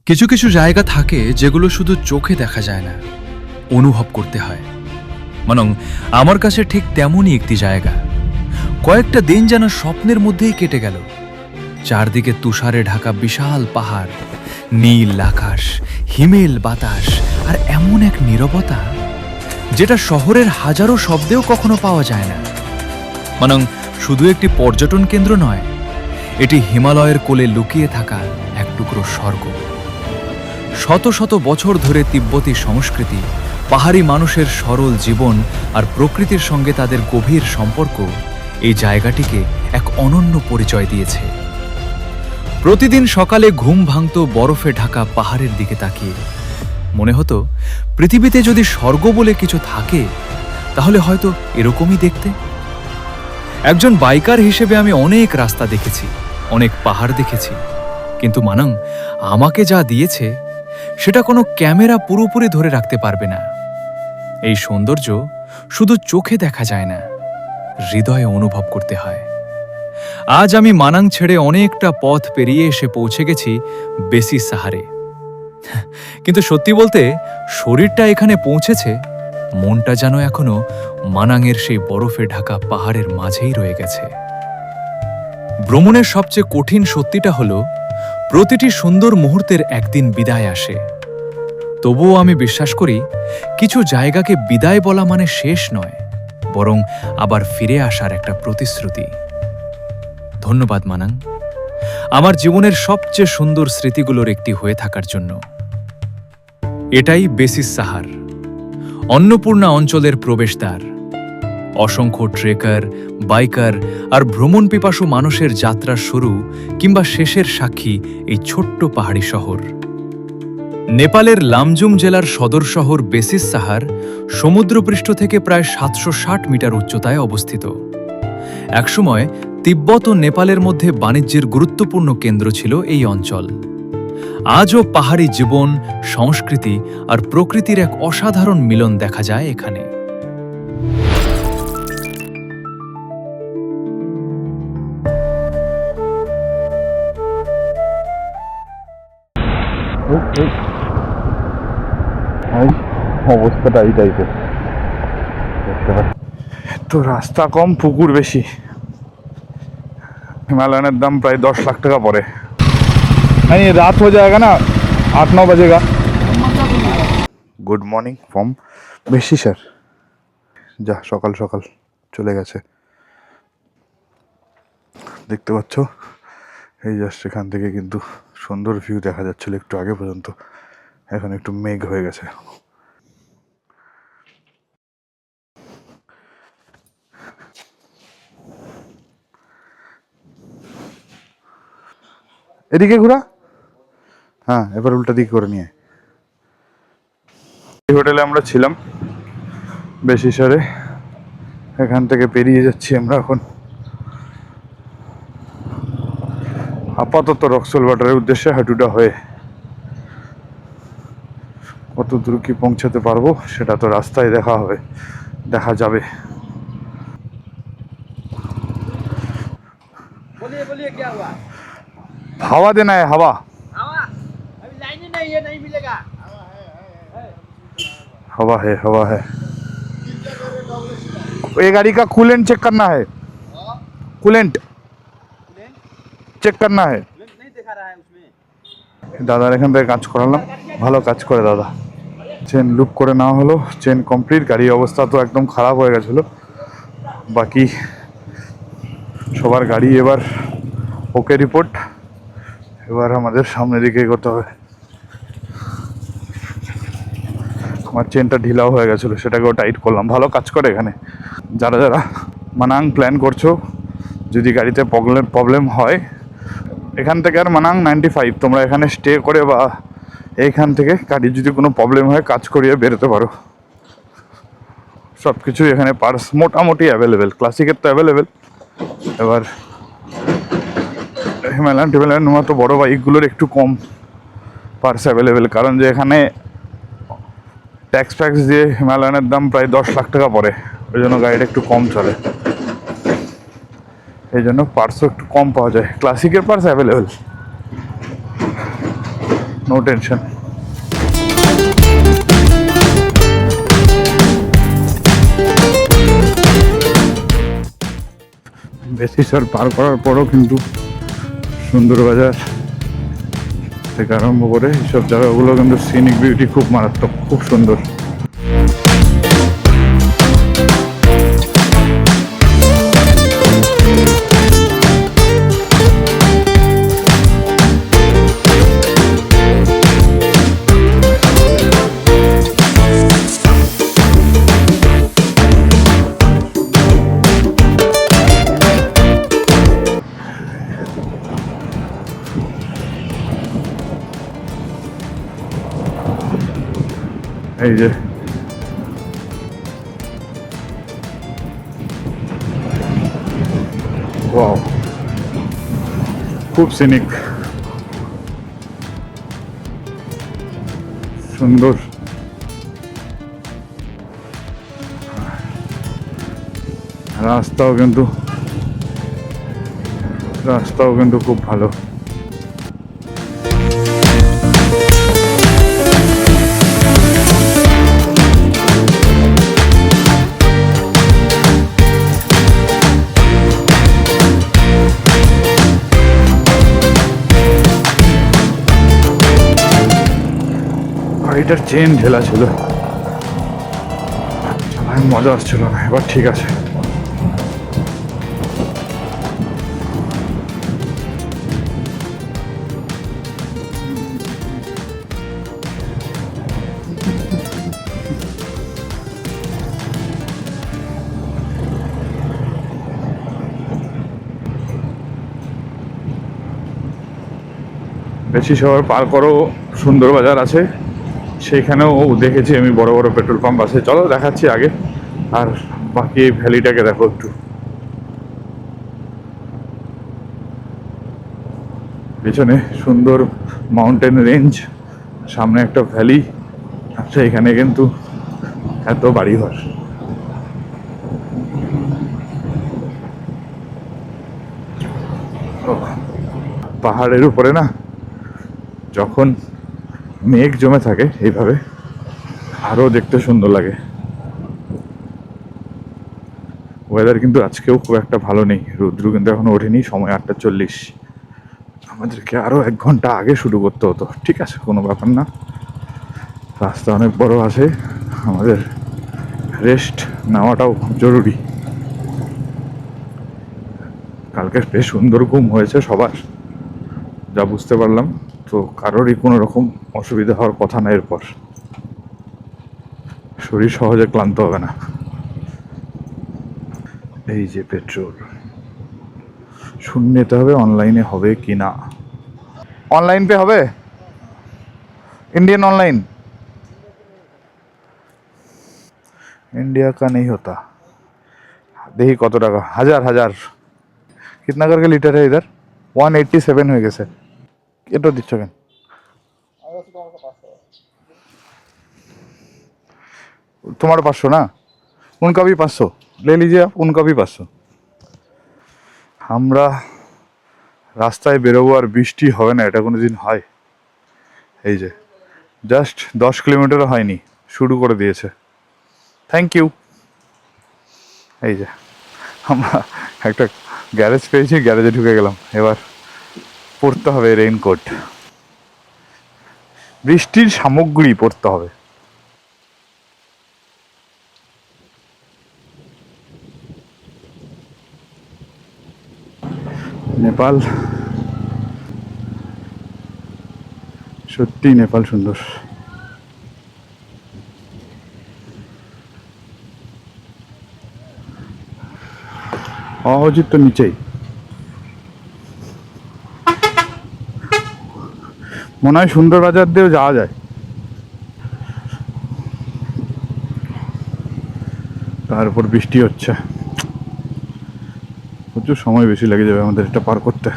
কিছু কিছু জায়গা থাকে যেগুলো শুধু চোখে দেখা যায় না, অনুভব করতে হয়। মানং আমার কাছে ঠিক তেমনই একটি জায়গা। কয়েকটা দিন যেন স্বপ্নের মধ্যেই কেটে গেল। চারদিকে তুষারে ঢাকা বিশাল পাহাড়, নীল আকাশ, হিমেল বাতাস, আর এমন এক নীরবতা যেটা শহরের হাজারো শব্দেও কখনো পাওয়া যায় না। মানং শুধু একটি পর্যটন কেন্দ্র নয়, এটি হিমালয়ের কোলে লুকিয়ে থাকা এক টুকরো স্বর্গ। শত শত বছর ধরে তিব্বতী সংস্কৃতি, পাহাড়ি মানুষের সরল জীবন আর প্রকৃতির সঙ্গে তাদের গভীর সম্পর্ক এই জায়গাটিকে এক অনন্য পরিচয় দিয়েছে। প্রতিদিন সকালে ঘুম ভাঙত বরফে ঢাকা পাহাড়ের দিকে তাকিয়ে। মনে হতো পৃথিবীতে যদি স্বর্গ বলে কিছু থাকে তাহলে হয়তো এরকমই দেখতে। একজন বাইকার হিসেবে আমি অনেক রাস্তা দেখেছি, অনেক পাহাড় দেখেছি, কিন্তু মানং আমাকে যা দিয়েছে সেটা কোনো ক্যামেরা পুরোপুরি ধরে রাখতে পারবে না। এই সৌন্দর্য শুধু চোখে দেখা যায় না, হৃদয়ে অনুভব করতে হয়। আজ আমি মানাং ছেড়ে অনেকটা পথ পেরিয়ে এসে পৌঁছে গেছি বেসিস সাহারে। কিন্তু সত্যি বলতে শরীরটা এখানে পৌঁছেছে, মনটা যেন এখনো মানাংয়ের সেই বরফে ঢাকা পাহাড়ের মাঝেই রয়ে গেছে। ভ্রমণের সবচেয়ে কঠিন সত্যিটা হলো প্রতিটি সুন্দর মুহূর্তের একদিন বিদায় আসে। তবুও আমি বিশ্বাস করি কিছু জায়গাকে বিদায় বলা মানে শেষ নয়, বরং আবার ফিরে আসার একটা প্রতিশ্রুতি। ধন্যবাদ মানাং, আমার জীবনের সবচেয়ে সুন্দর স্মৃতিগুলোর একটি হয়ে থাকার জন্য। এটাই বেসিস সাহার, অন্নপূর্ণা অঞ্চলের প্রবেশদ্বার। অসংখ্য ট্রেকার, বাইকার আর ভ্রমণ পিপাসু মানুষের যাত্রার শুরু কিংবা শেষের সাক্ষী এই ছোট্ট পাহাড়ি শহর। নেপালের লামজুং জেলার সদর শহর বেসিস সাহার সমুদ্রপৃষ্ঠ থেকে প্রায় ৭৬০ মিটার উচ্চতায় অবস্থিত। একসময় তিব্বত ও নেপালের মধ্যে বাণিজ্যের গুরুত্বপূর্ণ কেন্দ্র ছিল এই অঞ্চল। আজও পাহাড়ি জীবন, সংস্কৃতি আর প্রকৃতির এক অসাধারণ মিলন দেখা যায় এখানে। অবস্থাটা এই টাইপের, তো রাস্তা কম, পুকুর বেশি। हिमालयन दाम प्राय 10 लाख টাকা পড়ে। नहीं, रात हो जाएगा ना, 8-9 बजेगा। গুড মর্নিং ফ্রম বেশি স্যার। যা সকাল সকাল চলে গেছে, দেখতে পাচ্ছ। এই জাস্ট এখান থেকে কিন্তু সুন্দর ভিউ দেখা যাচ্ছিল একটু আগে পর্যন্ত, এখন একটু মেঘ হয়ে গেছে। এদিকে ঘোরা, হ্যাঁ এবার উল্টা দিক করে নিয়ে। এই হোটেলে আমরা ছিলাম বেশিসারে, এখান থেকে পেরিয়ে যাচ্ছি আমরা এখন আপাতত রক্সল ওয়াটারের উদ্দেশ্যে হাঁটুটা হয়ে। কত দূর কি পৌঁছাতে পারবো সেটা তো রাস্তায় দেখা যাবে। बोलिए क्या हुआ? हवा देना है, हवा हवा अभी लाइन ही नहीं है, नहीं मिलेगा। हवा है। ये गाड़ी का कूलेंट चेक करना है, कूलेंट चेक करना है। नहीं दिखा रहा है उसमें। দাদার এখান থেকে কাজ করালাম, ভালো কাজ করে দাদা। চেন লুপ করে নেওয়া হলো, চেন কমপ্লিট। গাড়ির অবস্থা তো একদম খারাপ হয়ে গেছিলো, বাকি সবার গাড়ি এবার ওকে রিপোর্ট। এবার আমাদের সামনের দিকে এগোতে হবে। আমার চেনটা ঢিলাও হয়ে গেছিলো, সেটাকেও টাইট করলাম। ভালো কাজ করে এখানে। যারা যারা মানাং প্ল্যান করছো, যদি গাড়িতে প্রবলেম হয়, এখান থেকে আর মানাং 95, তোমরা এখানে স্টে করে বা এইখান থেকে গাড়ির যদি কোনো প্রবলেম হয় কাজ করিয়ে বেরোতে পারো। সব কিছুই এখানে পার্স মোটামুটি অ্যাভেলেবেল। ক্লাসিকের তো অ্যাভেলেবেল, এবার হিমালয়ান মতো বড়ো বাইকগুলোর একটু কম পার্স অ্যাভেলেবেল, কারণ যে এখানে ট্যাক্স দিয়ে হিমালয়ানের দাম প্রায় 10 লাখ টাকা পড়ে, ওই জন্য গাড়িটা একটু কম চলে, এই জন্য পার্সও একটু কম পাওয়া যায়। ক্লাসিকের পার্স অ্যাভেলেবেল। No tension. বেশি শহর পার করার পরও কিন্তু সুন্দর বাজার থেকে আরম্ভ করে এইসব জায়গাগুলো কিন্তু সিনিক বিউটি খুব মারাত্মক, খুব সুন্দর। এই যে ওয়াও, খুব সিনিক, সুন্দর। রাস্তাও কিন্তু খুব ভালো। গাড়িটার চেন ঢেলা ছিল, চালায় মজা আসছিল না, এবার ঠিক আছে। বেশি শহর পার করো সুন্দর বাজার আছে, সেইখানেও দেখেছি আমি বড় বড় পেট্রোল পাম্প আছে। চলো দেখাচ্ছি আগে, আর বাকি এই ভ্যালিটাকে দেখো একটু। পেছনে সুন্দর মাউন্টেন রেঞ্জ, সামনে একটা ভ্যালি, আচ্ছা এখানে কিন্তু এত বাড়িঘর। পাহাড়ের উপরে না যখন মেঘ জমে থাকে এইভাবে আরো দেখতে সুন্দর লাগে। ওয়েদার কিন্তু আজকেও খুব একটা ভালো নেই, রৌদ্র কিন্তু এখনো ওঠেনি, সময় 8:40। আমাদেরকে আরো 1 ঘন্টা আগে শুরু করতে হতো, ঠিক আছে কোনো ব্যাপার না, রাস্তা অনেক বড় আছে, আমাদের রেস্ট নেওয়াটাও খুব জরুরি। কালকে বেশ সুন্দর ঘুম হয়েছে সবার, যা বুঝতে পারলাম, তো কারোরই কোনো রকম অসুবিধা হওয়ার কথা না। এরপর শরীর সহজে ক্লান্ত হবে না। এই যে পেট্রোল, শুনে নিতে হবে অনলাইনে হবে কি না। অনলাইন পে হবে, इंडियन ऑनलाइन, इंडिया का नहीं होता। देखी कत टाका, 1000 कितना करके लीटर है इधर? 187 হয়ে গেছে। এটা দিচ্ছ কেন? तुम्हारा 500 ना, उनका भी 500 ले लीजिए आप, उनका भी 500। আমরা রাস্তায় বেরোবো আর বৃষ্টি হবে না, এটা কোনো দিন হয়? এই যে জাস্ট 10 কিলোমিটারও হয়নি, শুরু করে দিয়েছে। Thank you. এই যে আমরা একটা গ্যারেজ পেয়েছি, গ্যারেজে ঢুকে গেলাম। এবার পড়তে হবে রেইনকোট, বৃষ্টির সামগ্রী পড়তে হবে। নেপাল, সত্যি নেপাল সুন্দর। অজিত তো নিচেই, মনে হয় সুন্দর বাজার দিয়েও যাওয়া যায়। তার উপর বৃষ্টি হচ্ছে, প্রচুর সময় বেশি লেগে যাবে আমাদের এটা পার করতে।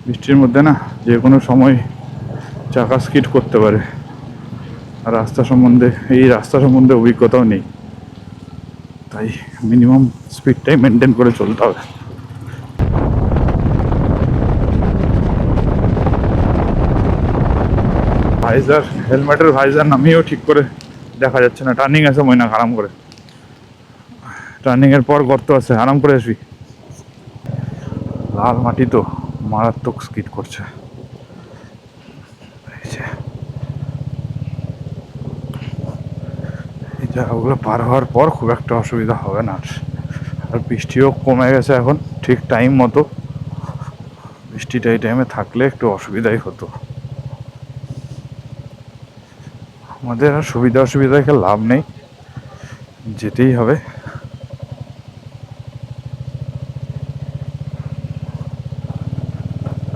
বৃষ্টির মধ্যে না যে কোনো সময় চাকা স্কিড করতে পারে, আর রাস্তা সম্বন্ধে অভিজ্ঞতাও নেই, তাই মিনিমাম স্পিডটাই মেনটেন করে চলতে হবে। ভাইজার, হেলমেটের ভাইজার নামিয়েও ঠিক করে দেখা যাচ্ছে না। টার্নিং আছে ময়না, আরাম করে। টার্নিং এর পর গর্ত আছে, আরাম করে আসবি। লাল মাটি তো মারাত্মক স্কিড করছে। এই জায়গাগুলো পার হওয়ার পর খুব একটা অসুবিধা হবে না। আর বৃষ্টিও কমে গেছে এখন ঠিক টাইম মতো। বৃষ্টিটা এই টাইমে থাকলে একটু অসুবিধাই হতো। আমাদের আর সুবিধা অসুবিধা দেখে লাভ নেই, যেতেই হবে।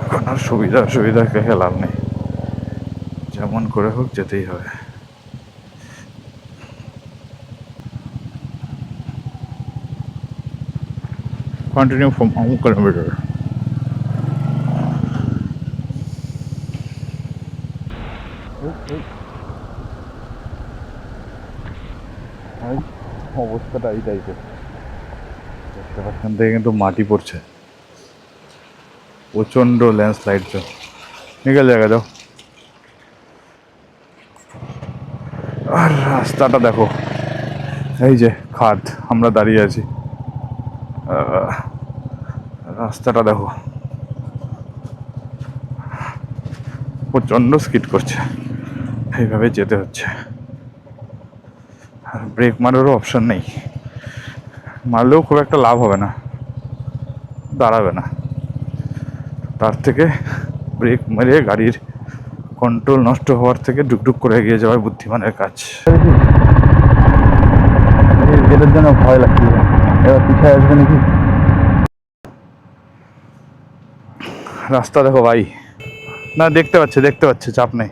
এখন আর সুবিধা অসুবিধা দেখে লাভ নেই, যেমন করে হোক যেতেই হবে। Continue from Amu kilometer. অবস্থাটা এই টাইপের, এখান থেকে কিন্তু মাটি পড়ছে, প্রচন্ড ল্যান্ডস্লাইড। তো নিকেল জায়গা যাও। আর রাস্তাটা দেখো, এই যে খাদ, আমরা দাঁড়িয়ে আছি। রাস্তাটা দেখো, প্রচন্ড স্কিড করছে, এইভাবে যেতে হচ্ছে। আর ব্রেক মারারও অপশন নেই, মারলেও খুব একটা লাভ হবে না, দাঁড়াবে না। তার থেকে ব্রেক মেরে গাড়ির কন্ট্রোল নষ্ট হওয়ার থেকে ডুকডুক করে এগিয়ে যাওয়ার বুদ্ধিমানের কাজ। এটার জন্য ভয় লাগছে, এবার পিছায় আসবে নাকি। রাস্তা দেখো ভাই, না দেখতে পাচ্ছে, চাপ নেই।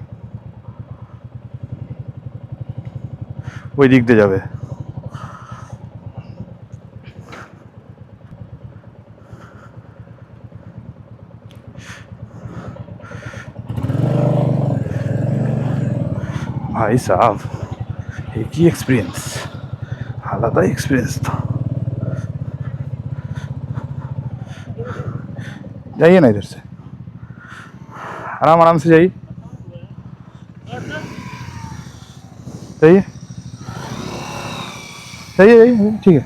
ওই দিক দিয়ে যাবে। भाई साहब, एक ही एक्सपीरियंस, आलादा एक्सपीरियंस था। जाइए ना इधर से, आराम आराम से जाइए, जाइए जाइए जाइए, ठीक है।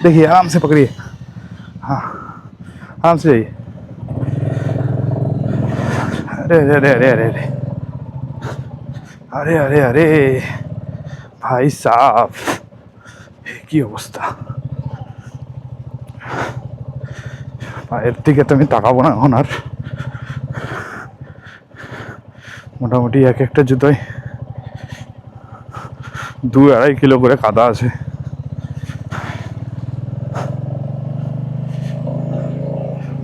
देखिए आराम से पकड़िए, हाँ आराम से जाइए। अरे अरे अरे अरे अरे अरे अरे अरे भाई साहब, কি অবস্থা। পায়ের দিকে তো আমি তাকাবো না এখন আর। মোটামুটি এক একটা জুতোয় 2-2.5 কিলো করে কাদা আছে।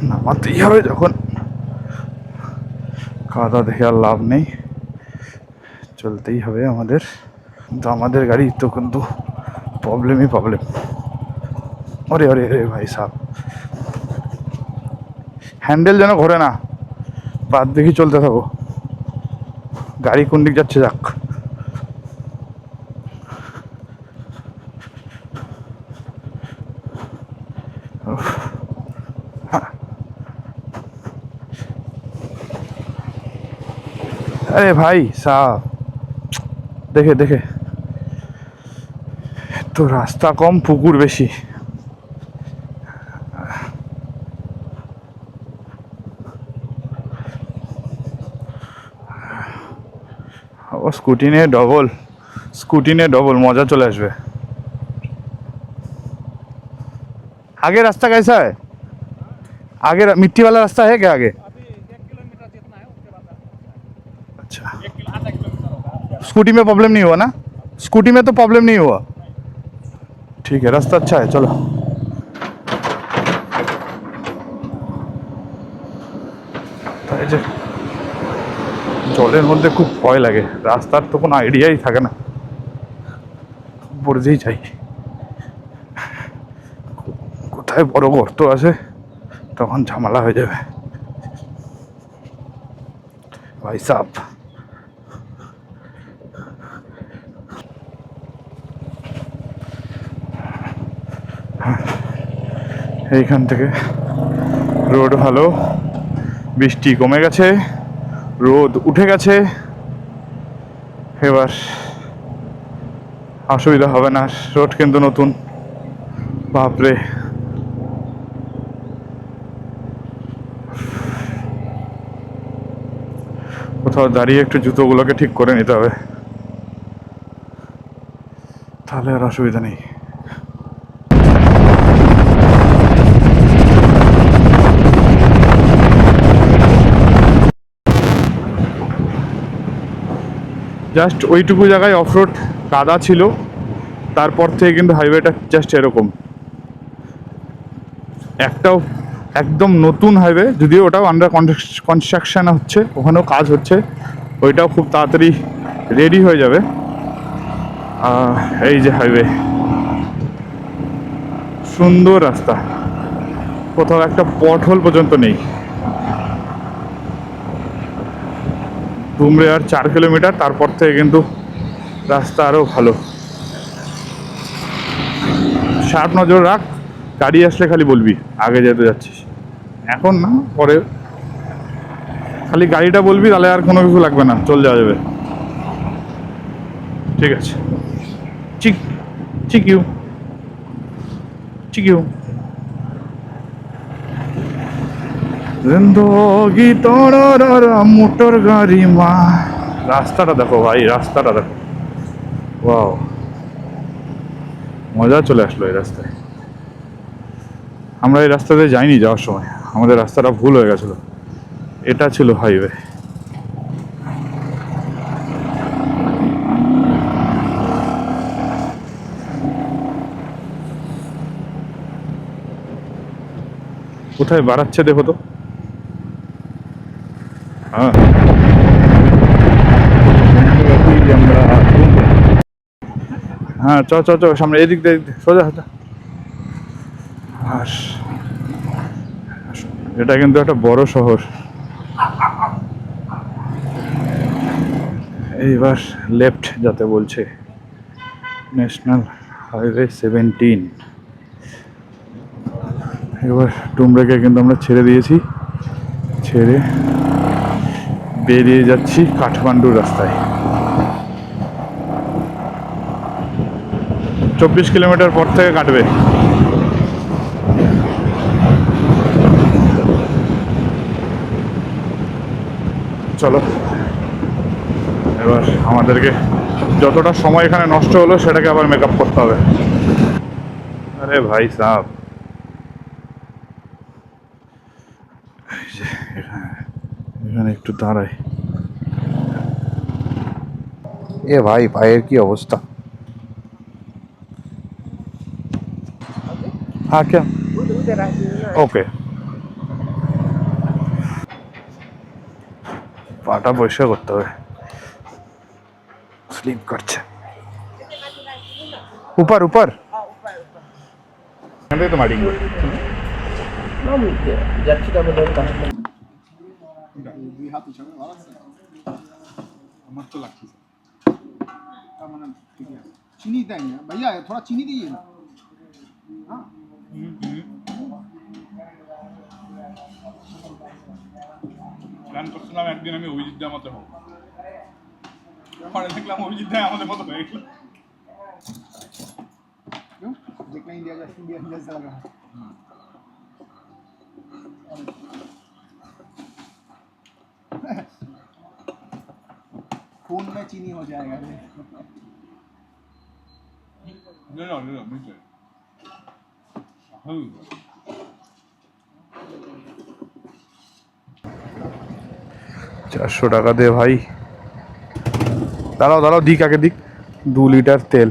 নামাতেই হবে যখন, কাদা দেখে আর লাভ নেই, চলতেই হবে আমাদের। কিন্তু আমাদের গাড়ি তো কিন্তু প্রবলেমই প্রবলেম। अरे अरे अरे भाई साहब, হ্যান্ডেল যেন ঘোরে না, বাদ দেখি চলতে থাকো, গাড়ি কোন দিক যাচ্ছে যাক। अरे भाई साहब, দেখে দেখে, তো রাস্তা কম পুকুর বেশি। ও স্কুটি নিয়ে डबल मजा चले আসবে। आगे रास्ता कैसा है? आगे मिट्टी वाला रास्ता है क्या आगे? अभी 1 किलोमीटर जितना है उसके बाद अच्छा, 1 किलोमीटर होगा। स्कूटी में प्रॉब्लम नहीं हुआ ना? स्कूटी में तो प्रॉब्लम नहीं हुआ। ठीक है, रास्ता अच्छा है, चलो। তাই যে জলের মধ্যে খুব ভয় লাগে, রাস্তার তো কোনো আইডিয়াই থাকে না, পড়েই যাই। কোথায় বড় গর্ত আছে তখন ঝামেলা হয়ে যাবে। ভাই সাহেব, এইখান থেকে রোড ভালো, বৃষ্টি কমে গেছে, রোদ উঠে গেছে, এবার অসুবিধা হবে না। রোড কিন্তু নতুন, বাপরে। কোথাও দাঁড়িয়ে একটু জুতোগুলোকে ঠিক করে নিতে হবে, তাহলে আর অসুবিধা নেই। জাস্ট ওইটুকু জায়গায় অফরোড কাদা ছিল, তারপর থেকে কিন্তু হাইওয়েটা জাস্ট এরকম। একটাও একদম নতুন হাইওয়ে, যদিও ওটাও আন্ডার কনস্ট্রাকশন হচ্ছে, ওখানেও কাজ হচ্ছে, ওইটাও খুব তাড়াতাড়ি রেডি হয়ে যাবে। এই যে হাইওয়ে, সুন্দর রাস্তা, কোথাও একটা পথ হোল পর্যন্ত নেই। ডুমরে আর 4 কিলোমিটার, তারপর থেকে কিন্তু রাস্তা আরও ভালো। শার্প নজর রাখ, গাড়ি আসলে খালি বলবি আগে যেতে যাচ্ছিস, এখন না, পরে খালি গাড়িটা বলবি, তাহলে আর কোনো কিছু লাগবে না, চল যাওয়া যাবে। ঠিক আছে, চিক চিকিউ চিকিউ জিন্দগি তোরা মোটর গাড়ি মা। রাস্তাটা দেখো ভাই, রাস্তাটা দেখো, ওয়াও, মজা চলে আসলো এই রাস্তায়। আমরা এই রাস্তাতে যাইনি যাওয়ার সময়, আমাদের রাস্তাটা ভুল হয়ে গেছিলো, এটা ছিল হাইওয়ে। কোথায় বাড়াচ্ছে দেখো তো। হ্যাঁ, হ্যাঁ, চ চ চ, সামনে এদিক দিয়ে সোজা সোজা। আর এটা কিন্তু একটা বড় শহর। এইবার লেফট যেতে বলছে, ন্যাশনাল হাইওয়ে 17। এবার ডুমরেকে কিন্তু আমরা ছেড়ে দিয়েছি, ছেড়ে বেরিয়ে যাচ্ছি কাঠমান্ডুর রাস্তায়। 24 কিলোমিটার পর থেকে কাটবে। চলো, এবার আমাদেরকে যতটা সময় এখানে নষ্ট হলো সেটাকে আবার মেকআপ করতে হবে। আরে ভাই সাহেব, এখানে একটু দাঁড়াই। এ ভাই, পায়ের কি অবস্থা। হ্যাঁ, क्या ওকে, পাটা পরিষ্কার করতে হবে, স্লিপ করছে। উপর উপর এখান থেকে তো মারি দুই হাত হিসাবে ভালো আছে, আমার তো লাগছে তার মানে ঠিকই আছে। চিনি দেয় না ভাইয়া, थोड़ा चीनी दीजिए ना। हाँ, প্ল্যান করছিলাম একদিন আমি অভিজিৎ দার মতো হব, পরে দেখলাম অভিজিৎ দা আমাদের মতো হয়ে গেল। क्यों देखना इंडिया जैसा लग रहा है। खून में चीनी हो जाएगा। ले लो नीचे। 400 টাকা দে ভাই। দাঁড়াও দাঁড়াও, দিক আগে দিক। 2 লিটার তেল,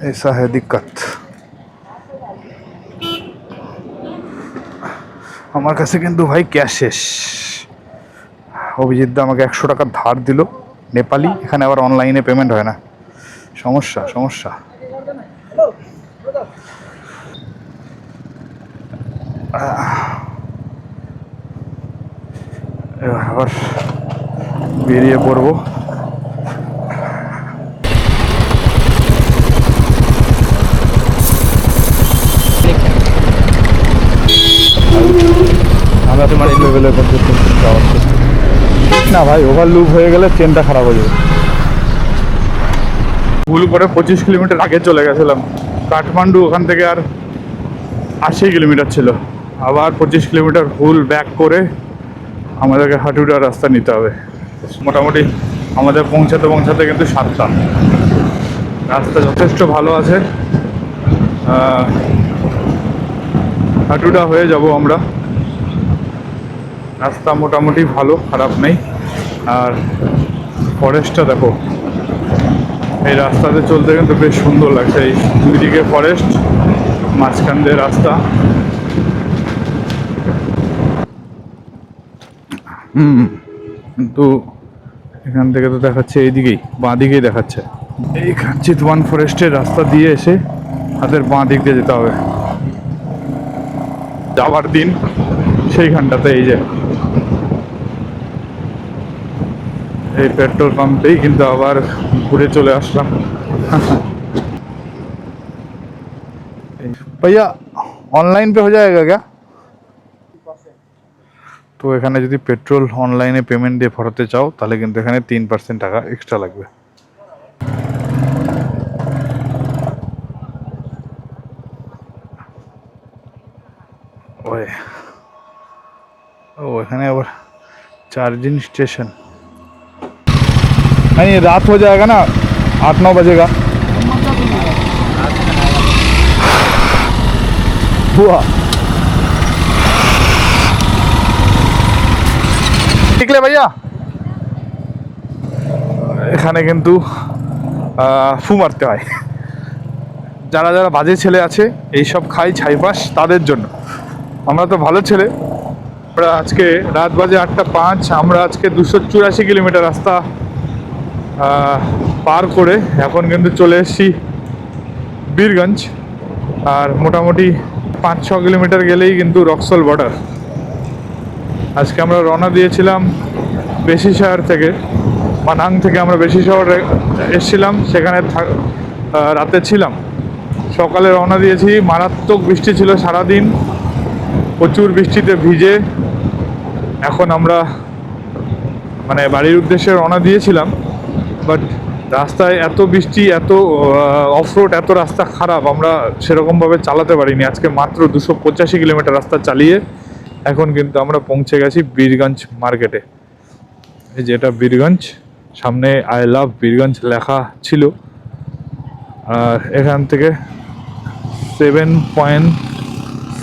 ऐसा है दिक्कत। আমার কাছে কিন্তু ভাই ক্যাশ শেষ। অভিজিৎ দা আমাকে 100 টাকা ধার দিল, নেপালি। এখানে আবার অনলাইনে পেমেন্ট হয় না, সমস্যা সমস্যা। আবার বেরিয়ে পড়বো। লেভেলের না ভাই, ওভারলুপ হয়ে গেলে চেনটা খারাপ হয়ে যাবে। ভুল করে 25 কিলোমিটার আগে চলে গেছিলাম কাঠমান্ডু, ওখান থেকে আর 80 কিলোমিটার ছিল। আবার 25 কিলোমিটার ভুল ব্যাক করে আমাদেরকে হাটুডার রাস্তা নিতে হবে। মোটামুটি আমাদের পৌঁছাতে পৌঁছাতে কিন্তু 7টা। রাস্তা যথেষ্ট ভালো আছে, হাটুডা হয়ে যাব আমরা। রাস্তা মোটামুটি ভালো, খারাপ নেই। আর ফরেস্টটা দেখো, এই রাস্তাতে চলতে কিন্তু বেশ সুন্দর লাগছে। এই দুই দিকে ফরেস্ট, মাঝখান দিয়ে রাস্তা। কিন্তু এখান থেকে তো দেখাচ্ছে এইদিকেই, বাঁ দিকেই দেখাচ্ছে। এই চিতওয়ান ফরেস্টের রাস্তা দিয়ে এসে হাতের বাঁ দিক দিয়ে যেতে হবে। যাওয়ার দিন সেইখানটাতে এই যে এই पेट्रोल पंपেই কিন্তু আবার ঘুরে চলে আসলাম। भैया ऑनलाइन पे हो जाएगा क्या? তো এখানে যদি পেট্রোল অনলাইনে পেমেন্ট দিয়ে ভরাতে চাও তাহলে কিন্তু এখানে 3% টাকা এক্সট্রা লাগবে। ওই ও এখানে আবার चार्जिंग स्टेशन। नहीं, रात हो जाएगा ना, 8-9 बजेगा। हुआ निकले भैया। এখানে কিন্তু ফু মারতে হয়। যারা যারা বাজে ছেলে আছে, এইসব খাই ছাইপাস, তাদের জন্য। আমরা তো ভালো ছেলে। আমরা আজকে রাত বাজে 8:05, আমরা আজকে 284 কিলোমিটার রাস্তা পার করে এখন কিন্তু চলে এসেছি বীরগঞ্জ। আর মোটামুটি 5-6 কিলোমিটার গেলেই কিন্তু রক্সল বর্ডার। আজকে আমরা রওনা দিয়েছিলাম বেশি শহর থেকে, মানাং থেকে আমরা বেশি শহরে এসেছিলাম, সেখানে রাতে ছিলাম। সকালে রওনা দিয়েছি, মারাত্মক বৃষ্টি ছিল সারাদিন, প্রচুর বৃষ্টিতে ভিজে এখন আমরা মানে বাড়ির উদ্দেশ্যে রওনা দিয়েছিলাম। বাট রাস্তায় এত বৃষ্টি, এত অফরোড, এত রাস্তা খারাপ, আমরা সেরকমভাবে চালাতে পারিনি। আজকে মাত্র 285 কিলোমিটার রাস্তা চালিয়ে এখন কিন্তু আমরা পৌঁছে গেছি বীরগঞ্জ মার্কেটে। এই যেটা বীরগঞ্জ, সামনে আই লাভ বীরগঞ্জ লেখা ছিল। আর এখান থেকে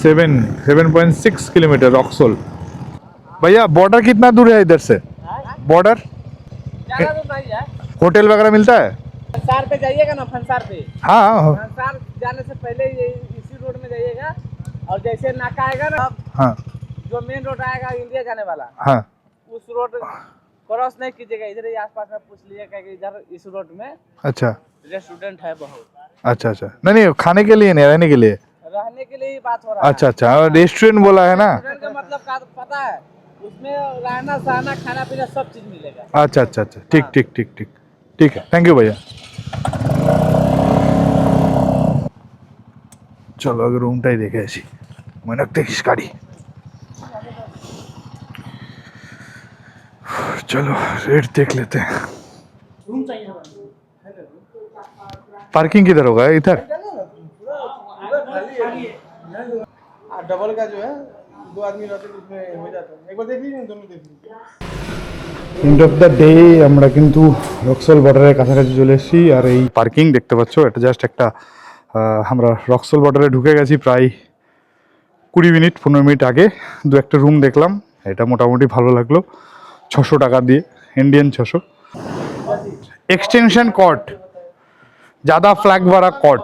7.6 किलोमीटर रॉक्सोल। भैया बॉर्डर कितना दूर है इधर से? बॉर्डर ज्यादा दूर नहीं है। होटल वगैरह मिलता है? फंसार पे जाइएगा ना, फंसार पे, हाँ फंसार जाने से पहले इसी रोड में जाइएगा और जैसे नाका आएगा ना, हाँ जो मेन रोड आएगा इंडिया जाने वाला, हाँ उस रोड क्रॉस नहीं कीजिएगा। इधर ही आसपास में पूछ लीजिएगा कि इधर इस रोड में अच्छा रेस्टोरेंट है बहुत। अच्छा अच्छा, नहीं नहीं, खाने के लिए नहीं, रहने के लिए। रहने के लिए ही बात हो रहा अच्छा अच्छा, रेस्टोरेंट बोला है ना। रेस्टोरेंट का मतलब का पता है, उसमें रहना सहना खाना पीना सब चीज मिलेगा। अच्छा अच्छा अच्छा, ठीक ठीक ठीक ठीक ठीक है, थैंक यू भैया। चलो अगर रूमटाই দেখে আসি, মনে একটা গাড়ি। चलो रेट देख लेते हैं। पार्किंग किधर होगा? इधर डबल का जो है 2 आदमी रहते तो उसमें हो जाता है। एक बार देख लीजिए, दोनों देख लीजिए। এন্ড অফ দ্য ডে আমরা কিন্তু রক্সল বর্ডারের কাছাকাছি চলে এসেছি। আর এই পার্কিং দেখতে পাচ্ছ, এটা জাস্ট একটা আমরা রক্সল বর্ডারে ঢুকে গেছি প্রায় 20 মিনিট 15 মিনিট আগে। দু একটা রুম দেখলাম, এটা মোটামুটি ভালো লাগলো। 600 টাকা দিয়ে, इंडियन 600। एक्सटेंशन कॉट, ज़्यादा फ्लैग वाला कॉट।